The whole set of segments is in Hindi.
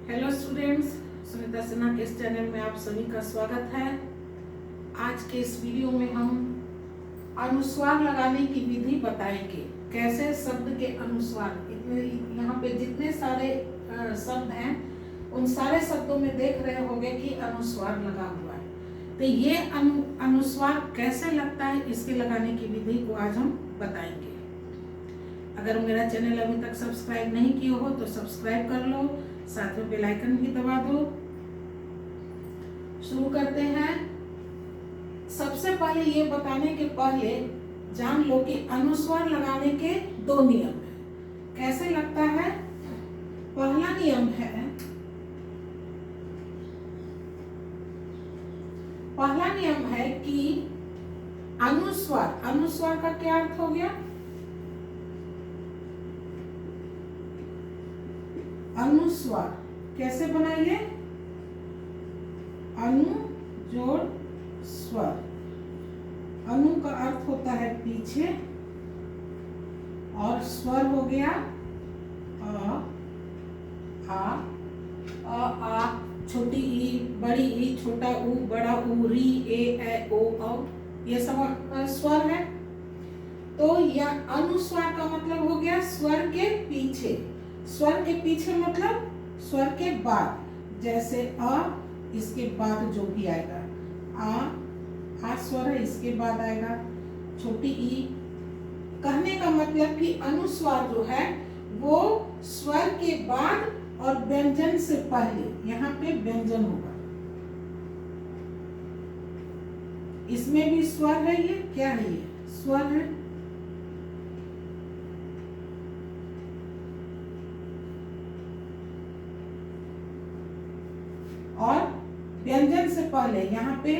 हेलो स्टूडेंट्स, सुनीता सिन्हा के इस चैनल में आप सभी का स्वागत है। आज के इस वीडियो में हम अनुस्वार लगाने की विधि बताएंगे। कैसे शब्द के अनुस्वार, यहाँ पे जितने सारे शब्द हैं उन सारे शब्दों में देख रहे होंगे कि अनुस्वार लगा हुआ है। तो ये अनुस्वार कैसे लगता है, इसके लगाने की विधि को आज हम बताएंगे। अगर मेरा चैनल अभी तक सब्सक्राइब नहीं किया हो तो सब्सक्राइब कर लो, साथ में बेल आइकन भी दबा दो। शुरू करते हैं। सबसे पहले ये बताने के पहले जान लो कि अनुस्वार लगाने के दो नियम हैं। कैसे लगता है? पहला नियम है कि अनुस्वार का क्या अर्थ हो गया? अनुस्वार कैसे बनाइए? अनु जोड़ स्वर। अनु का अर्थ होता है पीछे और स्वर हो गया अ, आ, छोटी ई, बड़ी ई, छोटा ऊ, बड़ा ऊ, री, ए, ओ, औ, ये सब स्वर है। तो यह अनुस्वार का मतलब हो गया स्वर के पीछे। स्वर के पीछे मतलब स्वर के बाद। जैसे अ, इसके बाद जो भी आएगा आ स्वर है, इसके बाद आएगा छोटी ई। कहने का मतलब कि अनुस्वार जो है वो स्वर के बाद और व्यंजन से पहले, यहाँ पे व्यंजन होगा। इसमें भी स्वर है। ये क्या है? ये स्वर है। और व्यंजन से पहले यहाँ पे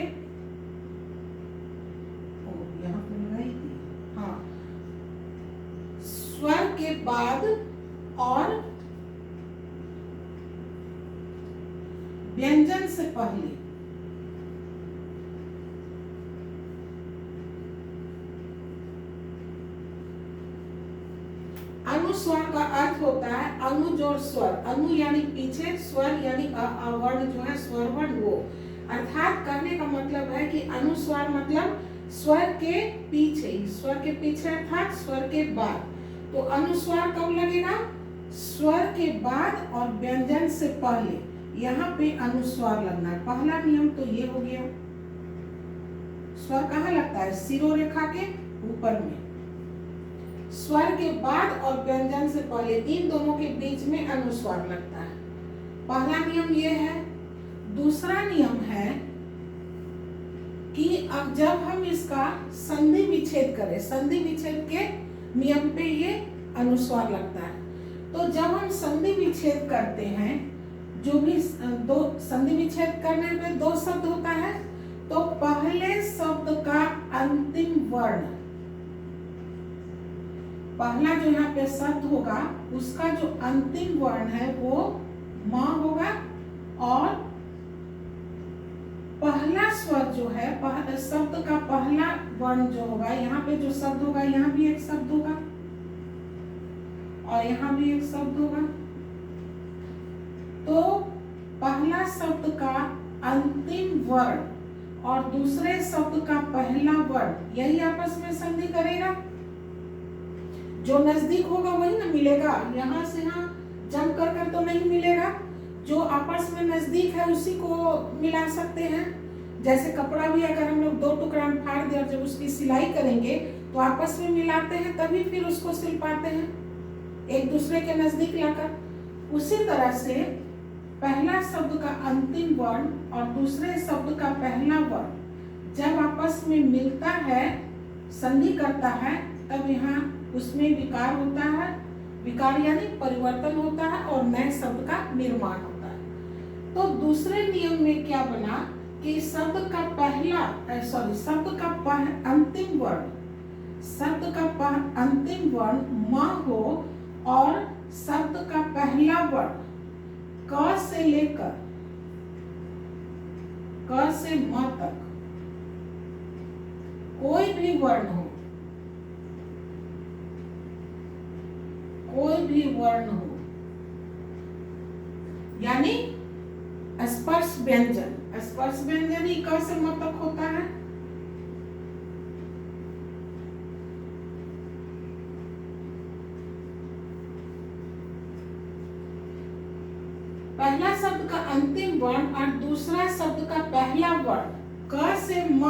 लगाई थी, हाँ, स्वर के बाद और व्यंजन से पहले। अनुस्वार का अर्थ होता है अनु जोड़ स्वर। अनु यानी पीछे, स्वर यानी वर्ण जो है स्वर वर्ण वो। अर्थात कहने का मतलब है कि अनुस्वार मतलब स्वर के पीछे, स्वर के पीछे अर्थात स्वर के बाद। तो अनुस्वार कब लगेगा? स्वर के बाद और व्यंजन से पहले, यहाँ पे अनुस्वार लगना है। पहला नियम तो ये हो गया। स्वर कहाँ लगता है? शिरोरेखा के ऊपर में। स्वर के बाद और व्यंजन से पहले, इन दोनों के बीच में अनुस्वार लगता है। पहला नियम ये है। दूसरा नियम है कि अब जब हम इसका संधि विच्छेद करें, संधि विच्छेद के नियम पे ये अनुस्वार लगता है। तो जब हम संधि विच्छेद करते हैं, जो भी दो संधि विच्छेद करने में दो शब्द होता है, तो पहले शब्द का अंतिम वर्ण, पहला जो यहाँ पे शब्द होगा उसका जो अंतिम वर्ण है वो म होगा। और पहला स्वर जो है, शब्द का पहला वर्ण जो होगा, यहाँ पे जो शब्द होगा, यहाँ भी एक शब्द होगा और यहाँ भी एक शब्द होगा। तो पहला शब्द का अंतिम वर्ण और दूसरे शब्द का पहला वर्ण, यही आपस में संधि करेगा। जो नजदीक होगा वही ना मिलेगा। यहाँ से यहाँ जम कर तो नहीं मिलेगा। जो आपस में नजदीक है उसी को मिला सकते हैं। जैसे कपड़ा भी अगर हम लोग दो टुकड़ा में फाड़ दे और जब उसकी सिलाई करेंगे तो आपस में मिलाते हैं, तभी फिर उसको सिल पाते हैं, एक दूसरे के नजदीक लाकर। उसी तरह से पहला शब्द का अंतिम वर्ण और दूसरे शब्द का पहला वर्ण जब आपस में मिलता है, संधि करता है, तब यहाँ उसमें विकार होता है। विकार यानी परिवर्तन होता है और नए शब्द का निर्माण होता है। तो दूसरे नियम में क्या बना कि शब्द का अंतिम वर्ण म हो और शब्द का पहला वर्ण क से लेकर क से म तक कोई भी वर्ण हो, कोई भी वर्ण हो, यानी स्पर्श व्यंजन। स्पर्श व्यंजन ही क से म तक होता है। पहला शब्द का अंतिम वर्ण और दूसरा शब्द का पहला वर्ण क से म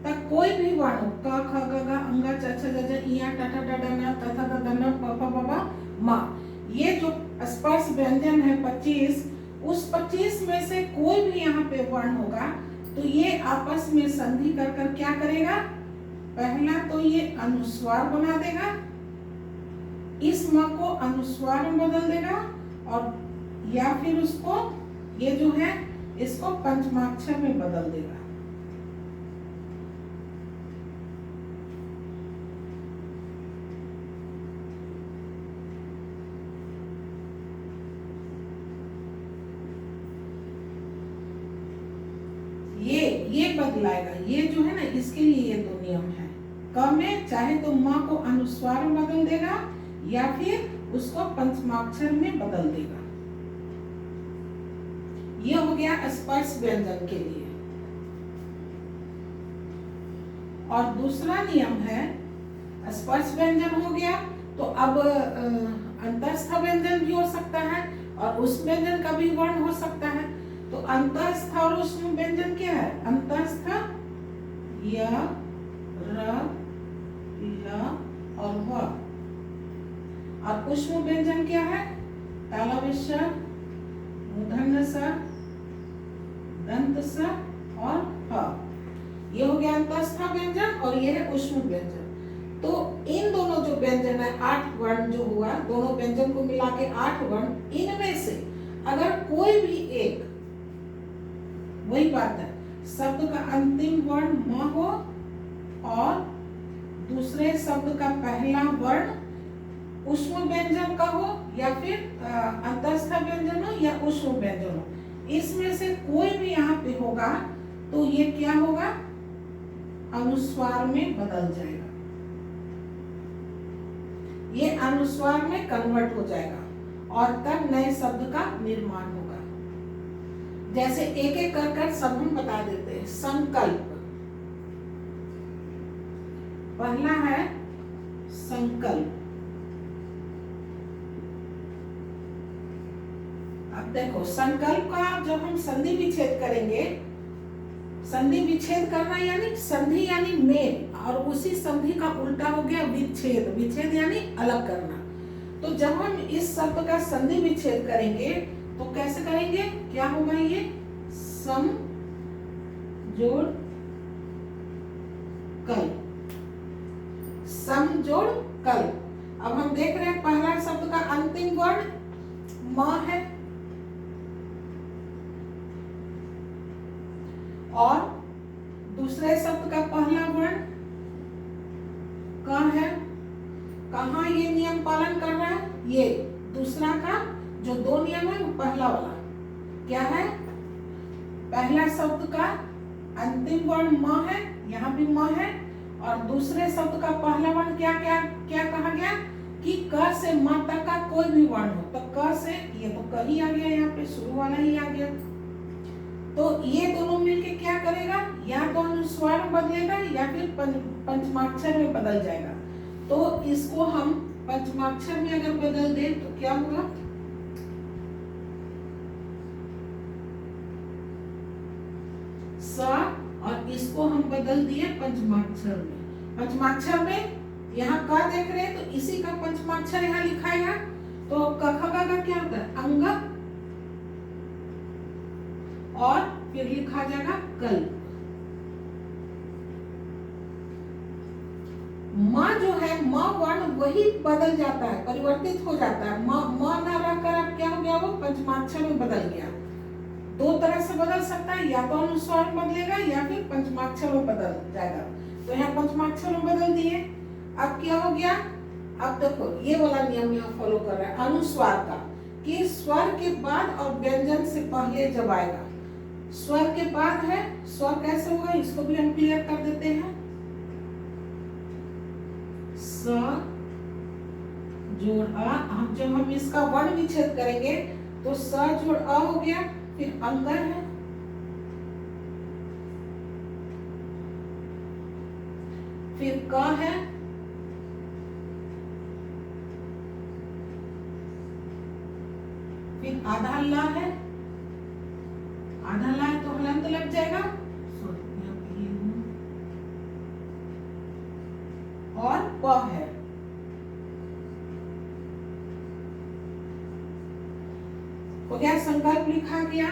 तक कोई भी वर्ण हो, क ख ग घ अंग च छ ज झ इ आ ट ठ ड ढ न थ थ द ध न प फ ब भ म, ये जो स्पर्श व्यंजन है 25, उस 25 में से कोई भी यहाँ पे वर्ण होगा तो ये आपस में संधि कर कर क्या करेगा, पहला तो ये अनुस्वार बना देगा, इस म को अनुस्वार में बदल देगा, और या फिर उसको ये जो है इसको पंचमाक्षर में बदल देगा। ये बदलाएगा, ये जो है ना इसके लिए ये दो नियम है। क में चाहे तो म को अनुस्वार में बदल देगा या फिर उसको पंचमाक्षर में बदल देगा। ये हो गया स्पर्श व्यंजन के लिए। और दूसरा नियम है, स्पर्श व्यंजन हो गया तो अब अंतस्थ व्यंजन भी हो सकता है और उस व्यंजन का भी वर्ण हो सकता है। तो अंतस्थ और उष्म व्यंजन क्या है, अंतस्थ य र ल और व, और उष्म व्यंजन क्या है, तालव्य स, मूर्धन्य स, दंत स और ह। ये हो गया अंतस्थ व्यंजन और ये है उष्म व्यंजन। तो इन दोनों जो व्यंजन है 8 वर्ण जो हुआ, दोनों व्यंजन को मिला के 8 वर्ण, इनमें से अगर कोई भी एक, वही बात है, शब्द का अंतिम वर्ण म हो और दूसरे शब्द का पहला वर्ण उष्म व्यंजन का हो या फिर अंतस्थ व्यंजन हो या उष्म व्यंजन हो, इसमें से कोई भी यहाँ पे होगा तो ये क्या होगा, अनुस्वार में बदल जाएगा, ये अनुस्वार में कन्वर्ट हो जाएगा और तब नए शब्द का निर्माण होगा। जैसे एक एक कर कर सब हम बता देते हैं। संकल्प, पहला है संकल्प। अब देखो संकल्प का जब हम संधि विच्छेद करेंगे, संधि विच्छेद करना यानी संधि यानी मेल, और उसी संधि का उल्टा हो गया विच्छेद। विच्छेद यानी अलग करना। तो जब हम इस शब्द का संधि विच्छेद करेंगे तो कैसे करेंगे, क्या होगा, ये सम जोड़ कल, सम जोड़ कल। अब हम देख रहे हैं पहला शब्द का अंतिम वर्ण म है और दूसरे शब्द का पहला वर्ण क है। कहाँ ये नियम पालन कर रहा है, ये दूसरा का जो दो नियम है वो पहला वाला क्या है, पहला शब्द का अंतिम वर्ण म है, यहाँ भी म है, और दूसरे शब्द का पहला वर्ण क्या क्या क्या कहा गया कि क से म तक का कोई भी वर्ण हो। तो क से ये तो क ही आ गया, यहाँ पे शुरू वाला ही आ गया। तो ये दोनों मिलके क्या करेगा, या तो अनुस्वार में बदलेगा या फिर पंचमाक्षर में बदल जाएगा। तो इसको हम पंचमाक्षर में अगर बदल दें तो क्या होगा, स, और इसको हम बदल दिए पंचमाक्षर में। पंचमाक्षर में यहाँ का देख रहे हैं तो इसी का पंचमाक्षर यहाँ लिखा है। तो क ख ग घ क्या होता है, अंग, और फिर लिखा जाएगा कल। म जो है, म वर्ण वही बदल जाता है, परिवर्तित हो जाता है। म ना रहकर अब क्या हो गया, वो पंचमाक्षर में बदल गया। दो तरह से बदल सकता है, या तो अनुस्वार में बदलेगा या फिर पंचमाक्षर में बदल जाएगा। तो यहाँ पंचमाक्षर में बदल दिए। अब क्या हो गया, अब देखो ये वाला नियम यहाँ फॉलो कर रहा है अनुस्वार का, कि स्वर के बाद और व्यंजन से पहले जब आएगा, स्वर के बाद है, स्वर कैसे होगा इसको भी हम क्लियर कर देते हैं। स जोड़ आ, हम जब हम इसका वर्ण विच्छेद करेंगे तो स जोड़ अ हो गया, फिर अंगर है, फिर क है, फिर आधा ला है, आधा ला है तो हलंत लग जाएगा, और प है, हो गया संकल्प लिखा गया,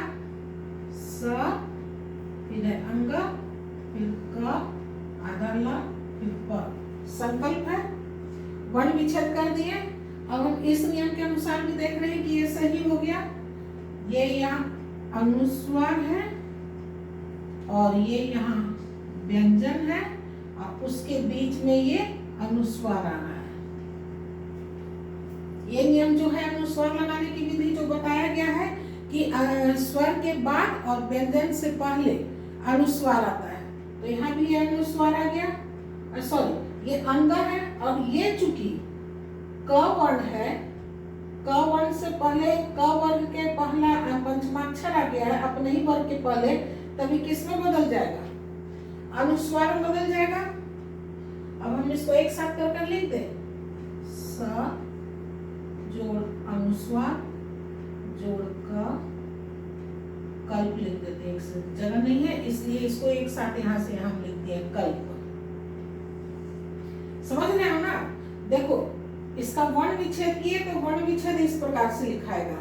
स फिर है अंग, फिर क, आधा ला, फिर प, संकल्प है। वर्ण विच्छेद कर दिए। अब हम इस नियम के अनुसार भी देख रहे हैं कि ये सही हो गया। ये यहाँ अनुस्वार है और ये यहाँ व्यंजन है और उसके बीच में ये अनुस्वार आना है। ये नियम जो है अनुस्वार लगाने की विधि जो बताया गया है कि स्वर के बाद और व्यंजन से पहले अनुस्वार आता है, तो यहाँ भी ये अनुस्वार आ गया, सॉरी ये अंग है और ये चूंकि क वर्ण है, क वर्ण से पहले क वर्ग के पहला पंचमाक्षर आ गया है अपने ही वर्ग के पहले, तभी किस में बदल जाएगा? अनुस्वार में बदल जाएगा। अब हम इसको एक साथ कर लिख दे, स जोड़ अनुस्वार जोड़ क, कल्प लिख देते हैं, एक से जगह नहीं है इसलिए इसको एक साथ यहाँ से हम लिखते हैं कल्प। समझ रहे हो ना? देखो इसका वर्ण विच्छेद किए तो वर्ण विच्छेद इस प्रकार से लिखाएगा,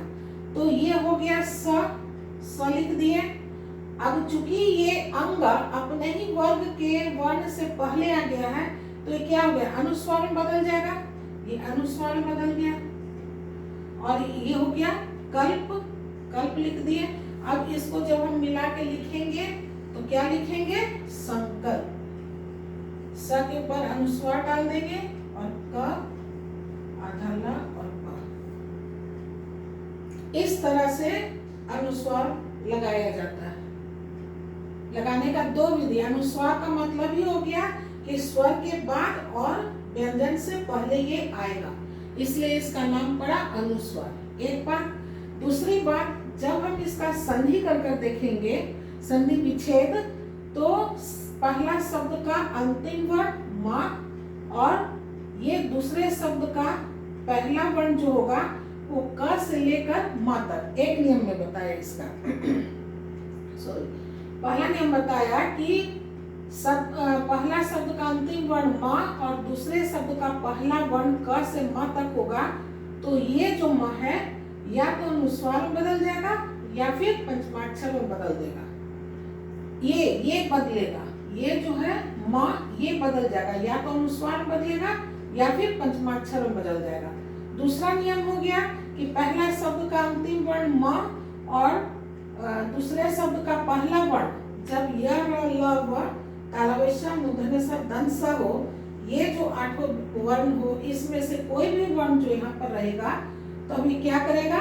तो ये हो गया स लिख दिए। अब चूंकि ये अंग अपने ही वर्ग के वर्ण से पहले आ गया है तो ये क्या हो गया? अनुस्वार में बदल जाएगा, ये अनुस्वार में बदल गया और ये हो गया कल्प, कल्प लिख दिए। अब इसको जब हम मिला के लिखेंगे तो क्या लिखेंगे? संकल्प। स के ऊपर अनुस्वार डाल देंगे और क, आधा ला और प। इस तरह से अनुस्वार लगाया जाता है। लगाने का दो विधि, अनुस्वार का मतलब ही हो गया कि स्वर के बाद और व्यंजन से पहले ये आएगा, इसलिए इसका नाम पड़ा अनुस्वार। एक बात। दूसरी बात, जब हम इसका संधि कर देखेंगे, संधि विच्छेद, तो पहला शब्द का अंतिम वर्ण म और ये दूसरे शब्द का पहला वर्ण जो होगा वो क से लेकर म तक, एक नियम में बताया इसका सॉरी पहला नियम बताया कि पहला शब्द का अंतिम वर्ण म और दूसरे शब्द का पहला वर्ण क से म तक होगा, तो ये जो म है या तो अनुस्वार में बदल जाएगा या फिर पंचमाक्षर में बदल देगा। ये बदलेगा, ये जो है म ये बदल जाएगा, या तो अनुस्वार में बदलेगा या फिर पंचमाक्षर में बदल जाएगा। दूसरा नियम हो गया कि पहला शब्द का अंतिम वर्ण म और दूसरे शब्द का पहला वर्ण जब य र ल व तालव्य मूर्धन्य स दंत स हो, ये जो आठों वर्ण हो, इसमें से कोई भी वर्ण जो यहाँ पर रहेगा तो अभी क्या करेगा?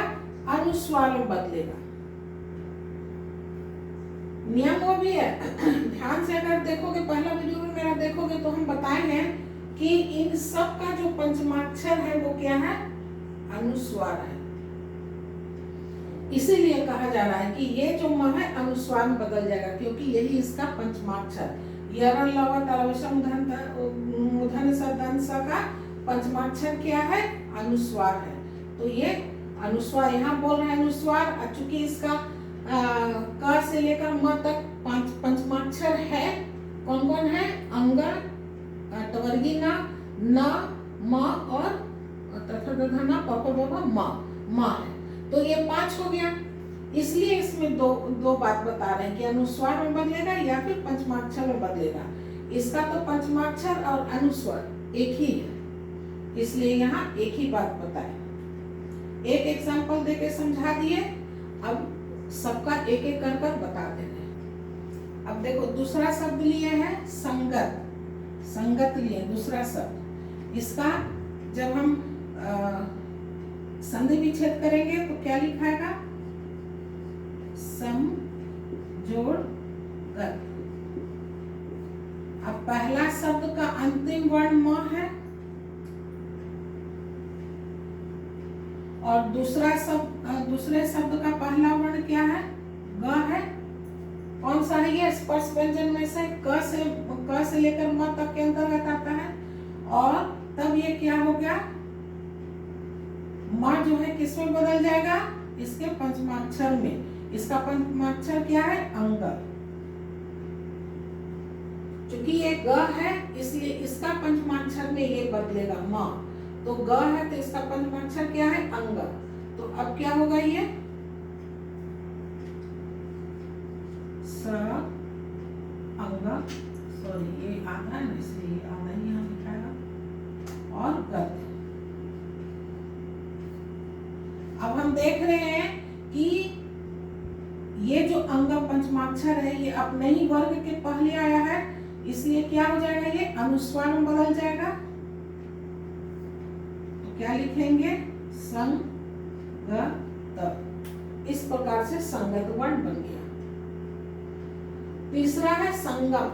अनुस्वार में बदलेगा। नियम वो भी है, ध्यान से अगर देखोगे, पहला वीडियो में मेरा देखोगे तो हम बताए हैं कि इन सब का जो पंचमाक्षर है वो क्या है? अनुस्वार है। इसीलिए कहा जा रहा है कि ये जो म है अनुस्वार में बदल जाएगा, क्योंकि यही इसका पंचमाक्षर मूर्धन्य स दंत स का पंचमाक्षर क्या है? अनुस्वार है। तो ये अनुस्वार यहाँ बोल रहे हैं अनुस्वार, चूंकि इसका क से लेकर म तक पंचमाक्षर है। कौन कौन है? अंग, टवर्गी न, म और म है, तो ये 5 हो गया। इसलिए इसमें दो बात बता रहे हैं कि अनुस्वार में बदलेगा या फिर पंचमाक्षर में बदलेगा। इसका तो पंचमाक्षर और अनुस्वार एक ही है, इसलिए यहाँ एक ही बात बताए। एक एग्जाम्पल देके समझा दिए, अब सबका एक एक कर कर बता दे रहे। अब देखो दूसरा शब्द लिए है संगत, संगत लिए दूसरा शब्द। इसका जब हम संधि विच्छेद करेंगे तो क्या लिखाएगा? सम जोड़ कर। अब पहला शब्द का अंतिम वर्ण म है और दूसरे शब्द का पहला वर्ण क्या है? ग है। कौन सा है ये? स्पर्श व्यंजन में से क से लेकर म तक के अंतर्गत आता है। और तब ये क्या हो गया? म जो है किस में बदल जाएगा? इसके पंचमाक्षर में। इसका पंचमाक्षर क्या है? अंग। क्योंकि ये ग है इसलिए इसका पंचमाक्षर में ये बदलेगा म। तो ग है तो इसका पंचमाक्षर क्या है? अंग। तो अब क्या होगा? ये स अंग, सॉरी ये आधा है ना इसलिए आधा ही यहाँ लिखाएगा। और गत। अब हम देख रहे हैं कि ये जो अंग पंचमाक्षर है ये अपने ही वर्ग के पहले आया है, इसलिए क्या हो जाएगा? ये अनुस्वार में बदल जाएगा। तो क्या लिखेंगे? संगत। इस प्रकार से संगत वर्ण बन गया। तीसरा है संगम।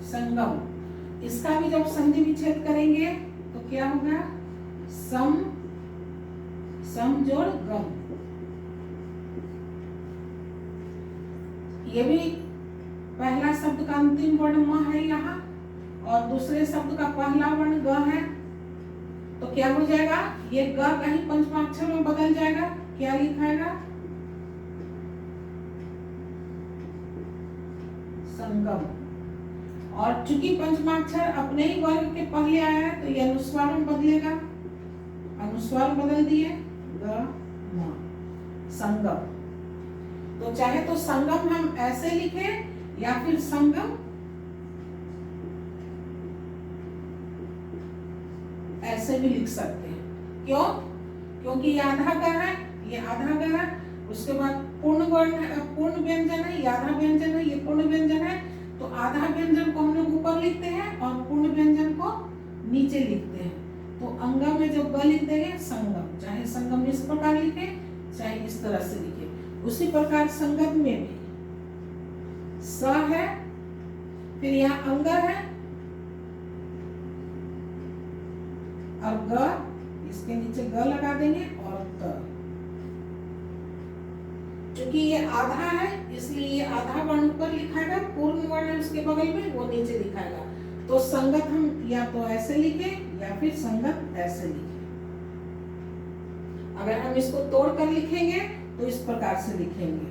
संगम, इसका भी जब संधि विच्छेद करेंगे तो क्या होगा? सम जोड़ गम। ये भी पहला शब्द का अंतिम वर्ण म है यहाँ, और दूसरे शब्द का पहला वर्ण ग है। तो क्या हो जाएगा? ये ग कहीं पंचमाक्षर में बदल जाएगा। क्या लिखाएगा? संगम। और चूंकि पंचमाक्षर अपने ही वर्ग के पहले आया है तो ये अनुस्वार में बदलेगा। अनुस्वार बदल दिए, ग म, संगम। तो चाहे तो संगम हम ऐसे लिखे या फिर संगम ऐसे भी लिख सकते हैं। क्यों? क्योंकि ये आधा ग है, ये आधा ग है। उसके बाद पूर्ण वर्ण है, पूर्ण व्यंजन है, ये आधा व्यंजन है, ये पूर्ण व्यंजन है। तो आधा व्यंजन को हम लोग ऊपर लिखते हैं और पूर्ण व्यंजन को नीचे लिखते हैं। तो अंग में जब ग लिख देंगे संगम, चाहे संगम इस प्रकार लिखे चाहे इस तरह से लिखे। उसी प्रकार संगत में भी स है, फिर यहाँ अंग है और ग, इसके नीचे ग लगा देंगे और त। क्योंकि ये आधा है इसलिए ये आधा वर्ण ऊपर लिखाएगा, पूर्ण वर्ण है उसके बगल में वो नीचे लिखाएगा। तो संगत हम या तो ऐसे लिखे या फिर संगत ऐसे लिखे। अगर हम इसको तोड़ कर लिखेंगे तो इस प्रकार से लिखेंगे,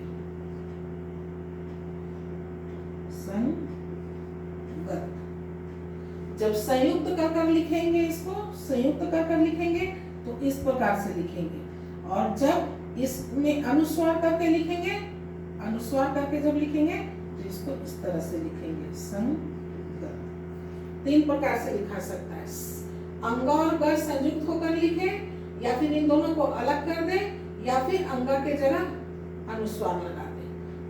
संगत। जब संयुक्त कर लिखेंगे, इसको संयुक्त कर लिखेंगे तो इस प्रकार से लिखेंगे। और जब इसमें अनुस्वार करके लिखेंगे, अनुस्वार करके जब लिखेंगे तो इसको इस तरह से लिखेंगे, संगत। तीन प्रकार से लिखा सकता है। अंग और ग संयुक्त होकर लिखे, या फिर इन दोनों को अलग कर दे, या फिर अंग के जगह अनुस्वार लगा दे।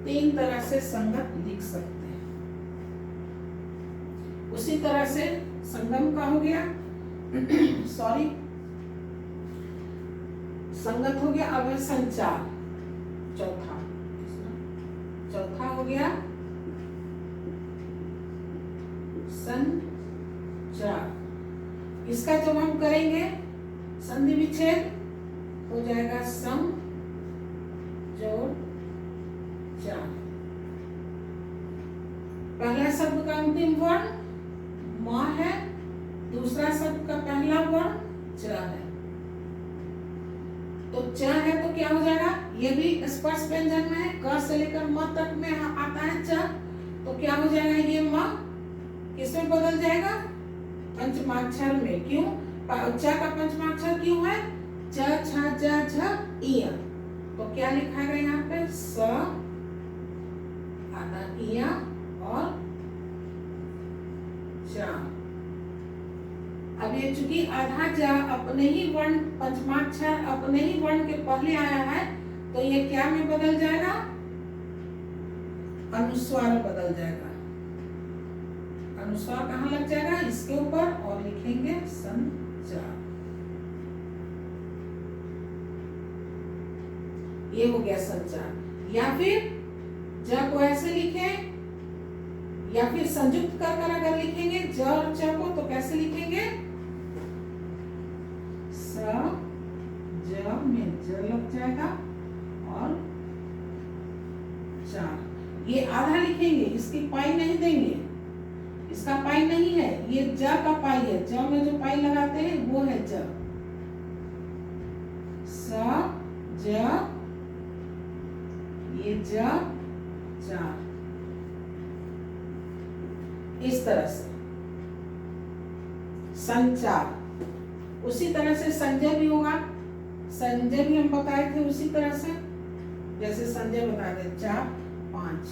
तीन तरह से संगत लिख सकते हैं। उसी तरह से संगम का हो गया सॉरी संगत हो गया। अब है संचार, चौथा हो गया संचार। इसका जब हम करेंगे संधि विच्छेद हो जाएगा सम जोड़ चार। पहला शब्द का अंतिम वर्ण म है, दूसरा शब्द का पहला वर्ण च है। तो च है तो क्या हो जाएगा? ये भी स्पर्श व्यंजन में है, क से लेकर म तक में आता है च। तो क्या हो जाएगा? ये म किसमें बदल जाएगा? पंचमाक्षर में। क्यों? च का पंचमाक्षर क्यों है? च छ ज झ इय। तो क्या लिखाएगा यहाँ पे? स आधा इया और च। अब ये चूंकि आधा ज अपने ही वर्ण, पंचमाक्षर अपने ही वर्ण के पहले आया है, तो ये क्या में बदल जाएगा? अनुस्वार बदल जाएगा। अनुस्वार कहाँ लग जाएगा? इसके ऊपर, और लिखेंगे संचार। ये हो गया संचार। या फिर ज को ऐसे लिखे या फिर संयुक्त कर अगर लिखेंगे ज और च को तो कैसे लिखेंगे, स ज में ज लग जाएगा और चार। ये आधा लिखेंगे, इसकी पाई नहीं देंगे, इसका पाई नहीं है, ये ज का पाई है, ज में जो पाई लगाते हैं वो है ज। स ज ये ज चार, इस तरह से संचार। उसी तरह से संजय भी होगा, संजय भी हम बताए थे उसी तरह से, जैसे संजय बताए थे 4 5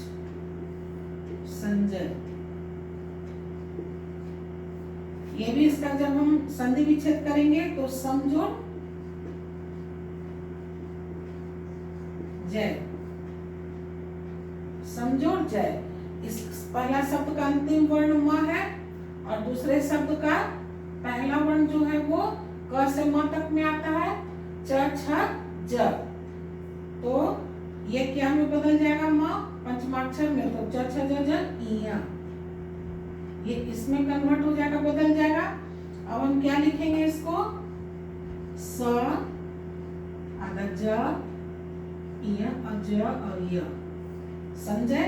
संजय। ये भी इसका जब हम संधि विच्छेद करेंगे तो समझो जय, समझो जय। इस पहला शब्द का अंतिम वर्ण म है और दूसरे शब्द का पहला वर्ण जो है वो क से म तक में आता है, च छ ज। तो ये क्या में बदल जाएगा, म पंचमाक्षर में, तो च छ ज ज इया, ये इसमें कन्वर्ट हो जाएगा, बदल जाएगा। अब हम क्या लिखेंगे इसको, स आधा ज इया और ज और य, समझे।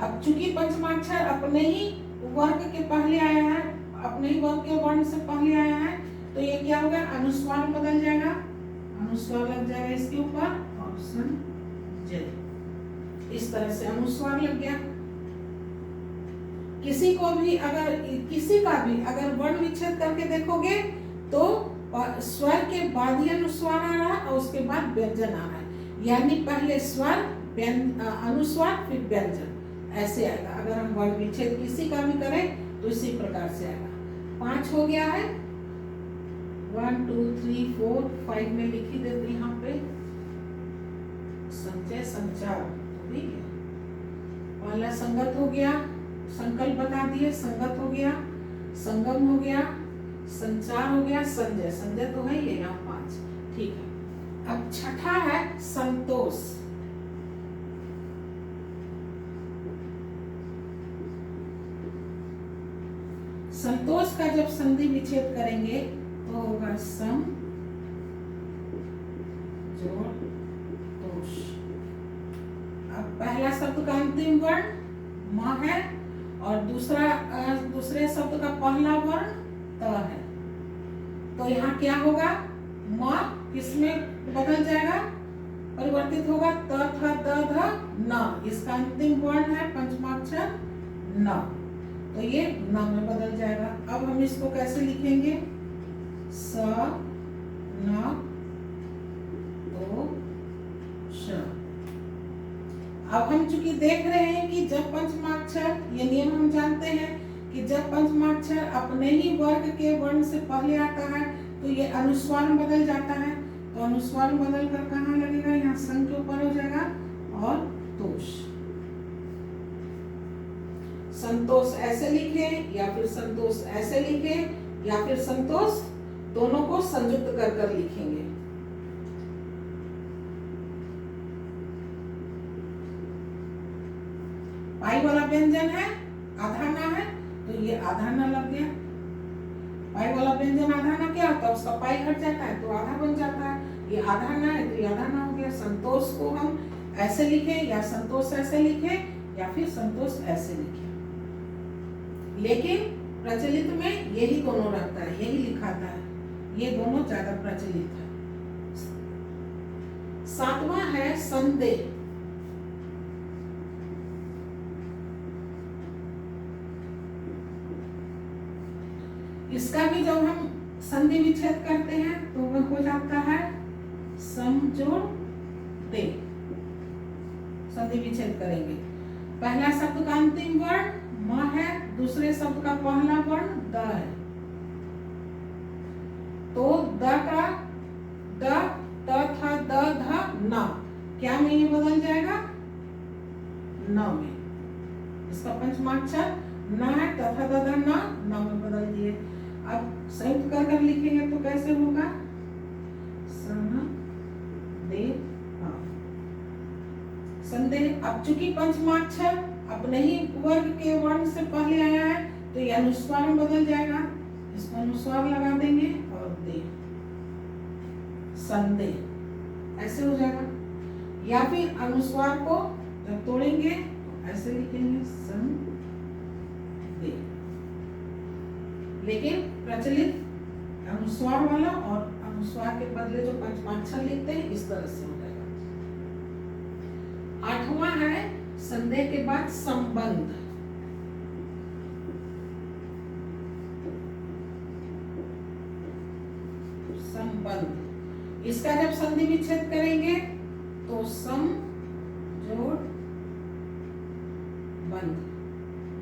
अब चूंकि पंचमाक्षर अपने ही वर्ग के पहले आया है, अपने ही वर्ग के वर्ण से पहले आया है, तो ये क्या होगा, अनुस्वार बदल जाएगा, अनुस्वार लग जाएगा इसके ऊपर, ऑप्शन जे। इस तरह से अनुस्वार लग गया। किसी का भी अगर वर्ण विच्छेद करके देखोगे तो स्वर के बाद ही अनुस्वार आ रहा है और उसके बाद व्यंजन आ रहा है, यानी पहले स्वर अनुस्वार फिर व्यंजन, ऐसे आएगा। अगर हम वर्ण विच्छेद किसी का भी करें तो इसी प्रकार से आएगा। 5 हो गया है, 1 2 3 4 5 में लिखी देते यहाँ पे संचय संचार, ठीक है। पहला संगत हो गया, संकल्प बता दिए, संगत हो गया, संगम हो गया, संचार हो गया, संजय, संजय तो है ये यहाँ 5, ठीक है। अब छठा है संतोष। संतोष का जब संधि विच्छेद करेंगे तो होगा सम जोड़ तोष। अब पहला शब्द का अंतिम वर्ण म है और दूसरे शब्द का पहला वर्ण त है, तो यहाँ क्या होगा, म किसमें बदल जाएगा, परिवर्तित होगा, त थ द ध न, इसका अंतिम वर्ण है पंचमाक्षर न, तो ये न में बदल जाएगा। अब हम इसको कैसे लिखेंगे, स न तो श। अब हम चूंकि देख रहे हैं कि जब पंचमाक्षर, ये नियम हम जानते हैं कि जब पंचमाक्षर अपने ही वर्ग के वर्ण से पहले आता है तो ये अनुस्वार में बदल जाता है, तो अनुस्वार में बदल कर कहाँ लगेगा, यहाँ संग के ऊपर हो जाएगा और तोष। संतोष ऐसे लिखे या फिर संतोष ऐसे लिखे या फिर संतोष, दोनों को संयुक्त कर कर लिखेंगे। पाई वाला व्यंजन है, आधा ना है, तो ये आधा ना लग गया। पाई वाला व्यंजन आधा ना क्या होता है, उसका पाई हट जाता है तो आधा बन जाता है, ये आधा ना है तो ये आधा ना हो गया। संतोष को हम ऐसे लिखे या संतोष ऐसे लिखे या फिर संतोष ऐसे लिखे, लेकिन प्रचलित में यही दोनों रहता है, यही लिखाता है, ये दोनों ज्यादा प्रचलित है। 7वां है संदेह। इसका भी जब हम संधि विच्छेद करते हैं तो वह हो जाता है समजोड़ दे। संधि विच्छेद करेंगे, पहला शब्द का अंतिम वर्ण म है, दूसरे शब्द का पहला वर्ण द है, तो द का द त थ द ध न, क्या में ये बदल जाएगा, न में। इसका पंचमाक्षर न है, तथा द ध न में बदल दिए। अब संयुक्त कर कर लिखेंगे तो कैसे होगा, सन दे संदेह। अब चूंकि पंचमाक्षर अपने ही वर्ग के वर्ण से पहले आया है तो ये अनुस्वार में बदल जाएगा, इसको अनुस्वार लगा देंगे और दे, संदेह ऐसे हो जाएगा। या फिर अनुस्वार को जब तोड़ेंगे तो ऐसे लिखेंगे संदेह, लेकिन प्रचलित अनुस्वार वाला और अनुस्वार के बदले जो पंचमाक्षर लिखते हैं इस तरह से हो जाएगा। 8वां है संदेह के बाद संबंध। संबंध, इसका जब संधि विच्छेद करेंगे तो सम जोड़ बंध,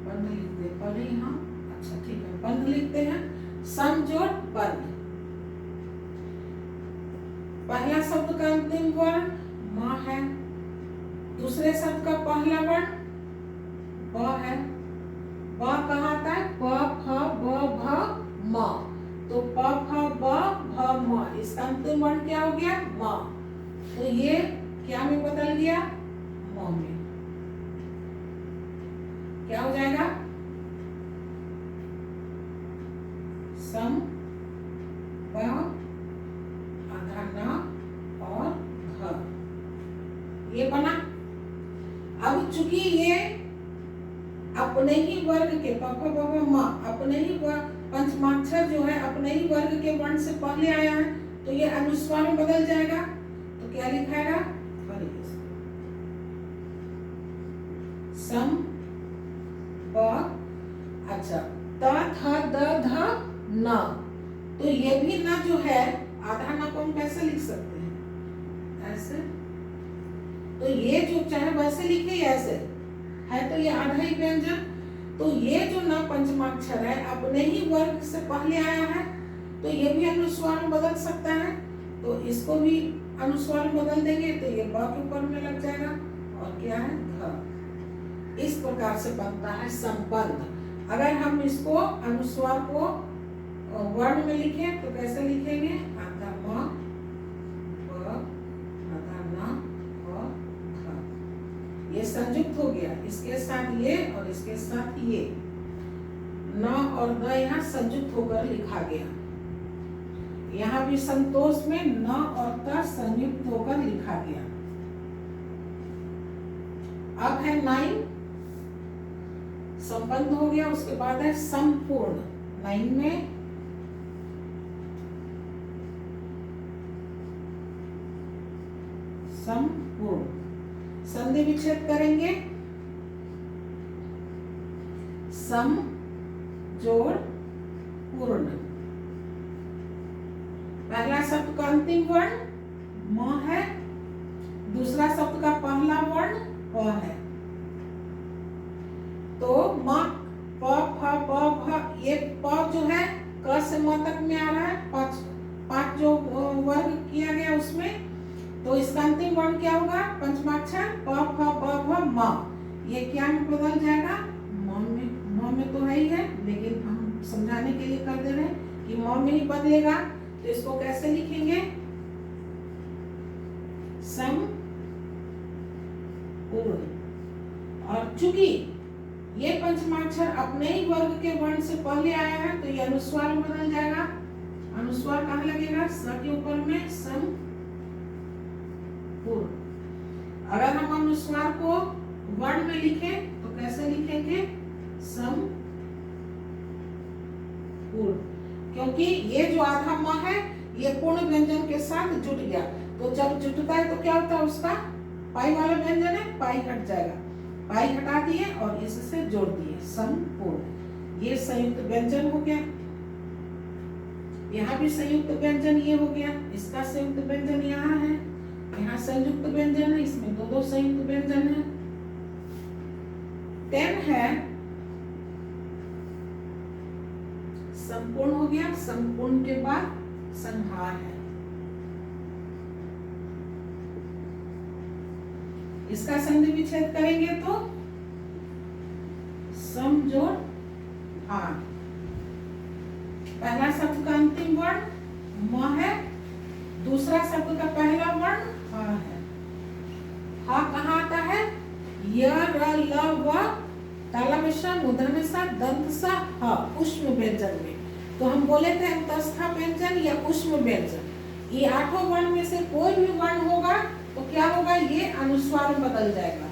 बंध लिखते हैं पहले यहाँ, अच्छा ठीक है बंध लिखते हैं, सम जोड़ बंध। पहला शब्द का अंतिम वर्ण म है, दूसरे शब्द का पहला वर्ण ब है। ब कहाँ आता है? प फ ब भ म, तो प फ ब भ म, इसका अंतिम वर्ण क्या हो गया? म। तो ये क्या में बदल गया? म में। क्या हो जाएगा? सम प आधा न और घ, ये बना। अब चूंकि ये अपने ही वर्ग के प फ ब भ म, अपने ही पंचमाक्षर जो है अपने ही वर्ग के वर्ण से पहले आया है तो ये अनुस्वार में बदल जाएगा। तो क्या लिखाएगा? सम प, अच्छा त थ द ध न, तो ये भी न जो है आधा न को हम कैसे लिख सकते हैं? ऐसे। तो ये जो चाहे वैसे लिखे या ऐसे है तो ये आधा ही व्यंजन। तो ये जो न पंचमाक्षर है अपने ही वर्ग से पहले आया है तो ये भी अनुस्वार में बदल सकता है, तो इसको भी अनुस्वार में बदल देंगे तो ये ब के ऊपर में लग जाएगा और क्या है? घ। इस प्रकार से बनता है संबंध। अगर हम इसको अनुस्वार को वर्ण में लिखें तो कैसे लिखेंगे? आधा म ब आधा न और घ, ये संयुक्त हो गया, इसके साथ ये और इसके साथ ये, न और द यहाँ संयुक्त होकर लिखा गया। यहाँ भी संतोष में न और त संयुक्त होकर लिखा गया। अब है 9, संबंध हो गया, उसके बाद है संपूर्ण। 9 में संपूर्ण, संधि विच्छेद करेंगे, सम जोड़ पूर्ण। पहला शब्द का अंतिम वर्ण म है, दूसरा शब्द का पहला वर्ण प है, तो म प फ ब भ, ये प जो है क से म तक में आ रहा है, पांच जो वर्ग किया गया उसमें, तो इसका अंतिम वर्ण क्या होगा? पंचमाक्षर प फ ब भ म, ये क्या में बदल जाएगा? म में। म में तो है ही है, लेकिन हम समझाने के लिए कर दे रहे हैं कि म में ही बदलेगा। तो इसको कैसे लिखेंगे? सम पूर्ण। और चूंकि ये पंचमाक्षर अपने ही वर्ग के वर्ण से पहले आया है तो ये अनुस्वार में बदल जाएगा। अनुस्वार कहाँ लगेगा? स के ऊपर में, सम पूर्ण। अगर हम अनुस्वार को वर्ण में लिखें तो कैसे लिखेंगे? सम पूर्ण, क्योंकि ये जो आधा म है ये पूर्ण व्यंजन के साथ जुट गया, तो जब जुटता है तो क्या होता है? उसका पाई वाला व्यंजन है, पाई हट जाएगा, पाई हटा दिए और इससे जोड़ दिए, संपूर्ण। ये संयुक्त व्यंजन हो गया। यहाँ भी संयुक्त व्यंजन ये हो गया, इसका संयुक्त व्यंजन यहाँ है, यहाँ संयुक्त व्यंजन है, इसमें दो संयुक्त व्यंजन है। 10 है संपूर्ण हो गया, संपूर्ण के बाद संहार है। इसका संधि विच्छेद करेंगे तो सम जोड़ हार। पहला शब्द का अंतिम वर्ण म है, दूसरा शब्द का पहला वर्ण ह है। ह कहाँ आता है? य र ल व तालव्य श मूर्धन्य ष दंत स ह ऊष्म व्यंजन में। तो हम बोले थे अंतस्थ व्यंजन या ऊष्म व्यंजन, ये आठों वर्ण में से कोई भी वर्ण होगा तो क्या होगा, ये अनुस्वार में बदल जाएगा।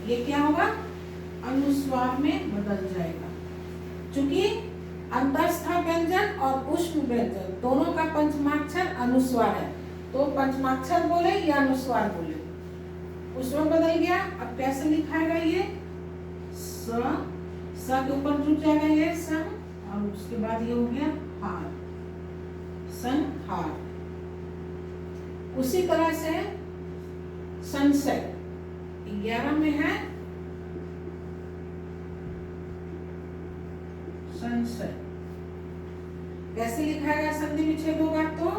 ये क्या होगा, अनुस्वार में बदल जाएगा। चूंकि अंतस्थ व्यंजन और ऊष्म व्यंजन दोनों का पंचमाक्षर अनुस्वार है, तो पंचमाक्षर बोले या अनुस्वार बोले, उसमें बदल गया। अब कैसे लिखाएगा, ये स के ऊपर जुट जाएगा ये सन, और उसके बाद ये हो गया हार, संहार। उसी तरह से संशय 11 में है संशय, कैसे लिखाएगा, संधि विच्छेद होगा तो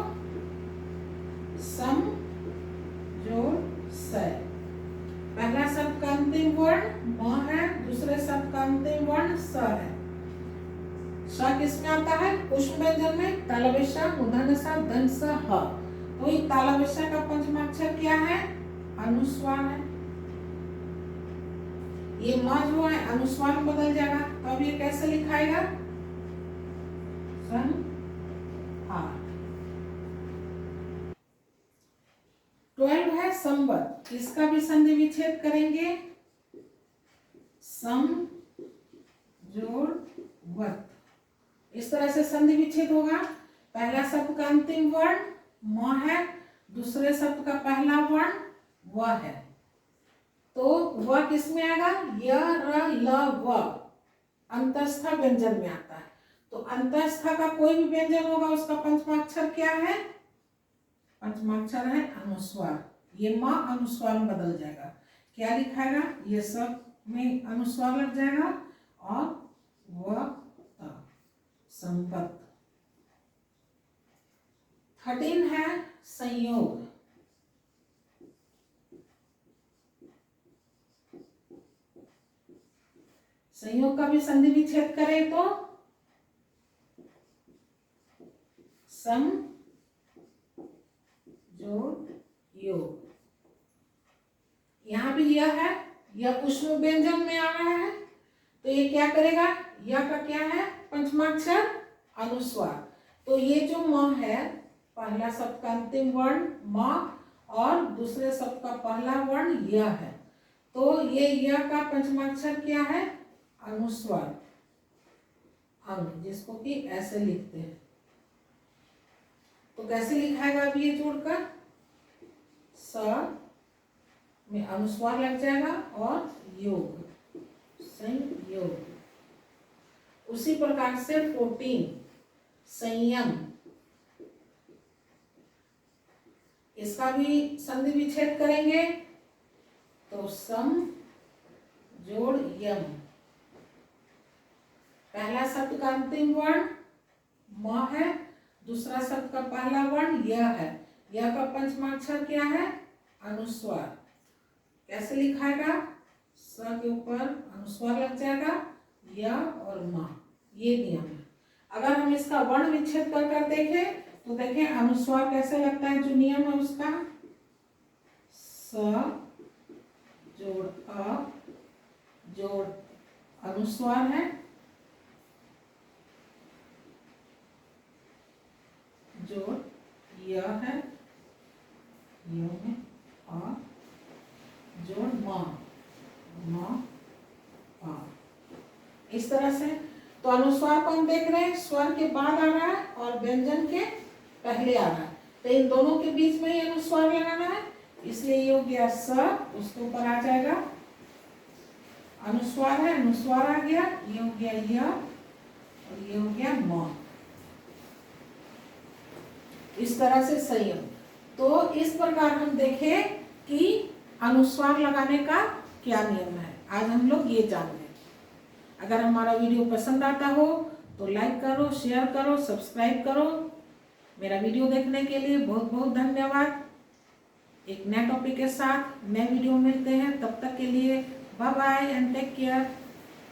सम जोड़ सय। पहला शब्द का अंतिम वर्ण म है, दूसरे शब्द का अंतिम वर्ण स है। स किसमें आता है, ऊष्म व्यंजन में, तालव्य श मूर्धन्य ष दंत स ह। तो ये तालव्य श का पंचमाक्षर क्या है, अनुस्वार है। ये म जो है अनुस्वार में बदल जाएगा, तो अब ये कैसे लिखाएगा, संहार। 12 है संवत, इसका भी संधि विच्छेद करेंगे, सम जोड़ वत। इस तरह से संधि विच्छेद होगा। पहला शब्द का अंतिम वर्ण म है, दूसरे शब्द का पहला वर्ण व है, तो व किस में आएगा, य र ल व अंतस्थ व्यंजन में आता है। तो अंतस्थ का कोई भी व्यंजन होगा उसका पंचमाक्षर क्या है, पंचमाक्षर है अनुस्वार। ये म अनुस्वार में बदल जाएगा, क्या लिखाएगा, ये सब में अनुस्वार लग जाएगा और व संपत। 13 है संयोग, संयोग का भी संधि विच्छेद करें तो सम जोड़ योग। यहां भी यह है, यह ऊष्म व्यंजन में आ रहा है, तो ये क्या करेगा, यह का क्या है, पंचमाक्षर अनुस्वार। तो ये जो म है, पहला शब्द का अंतिम वर्ण म और दूसरे शब्द का पहला वर्ण य है, तो ये य का पंचमाक्षर क्या है, अनुस्वार अंग, जिसको कि ऐसे लिखते हैं। तो कैसे लिखाएगा अब ये जोड़कर, स में अनुस्वार लग जाएगा और योग, संयोग। उसी प्रकार से 14 संयम, इसका भी संधि विच्छेद करेंगे तो सम जोड़ यम। पहला शब्द का अंतिम वर्ण म है, दूसरा शब्द का पहला वर्ण य है, य का पंचमाक्षर क्या है, अनुस्वार। कैसे लिखाएगा, स के ऊपर अनुस्वार लग जाएगा, य और म, ये नियम है। अगर हम इसका वर्ण विच्छेद कर कर देखें तो देखें अनुस्वार कैसे लगता है, जो नियम है उसका, स जोड़ अ जोड़ अनुस्वार है, जोड़ य है, य में अ जोड़ म अ। इस तरह से तो अनुस्वार को हम देख रहे हैं, स्वर के बाद आ रहा है और व्यंजन के पहले आ रहा है, तो इन दोनों के बीच में ही अनुस्वार लगाना है, इसलिए ये हो गया स, उसके ऊपर आ जाएगा अनुस्वार है, अनुस्वार आ गया, ये हो गया य और ये हो गया म। इस तरह से संयम। तो इस प्रकार हम देखें कि अनुस्वार लगाने का क्या नियम है, आज हम लोग ये जान गए। अगर हमारा वीडियो पसंद आता हो तो लाइक करो, शेयर करो, सब्सक्राइब करो। मेरा वीडियो देखने के लिए बहुत बहुत धन्यवाद। एक नए टॉपिक के साथ नए वीडियो मिलते हैं, तब तक के लिए bye bye and take care.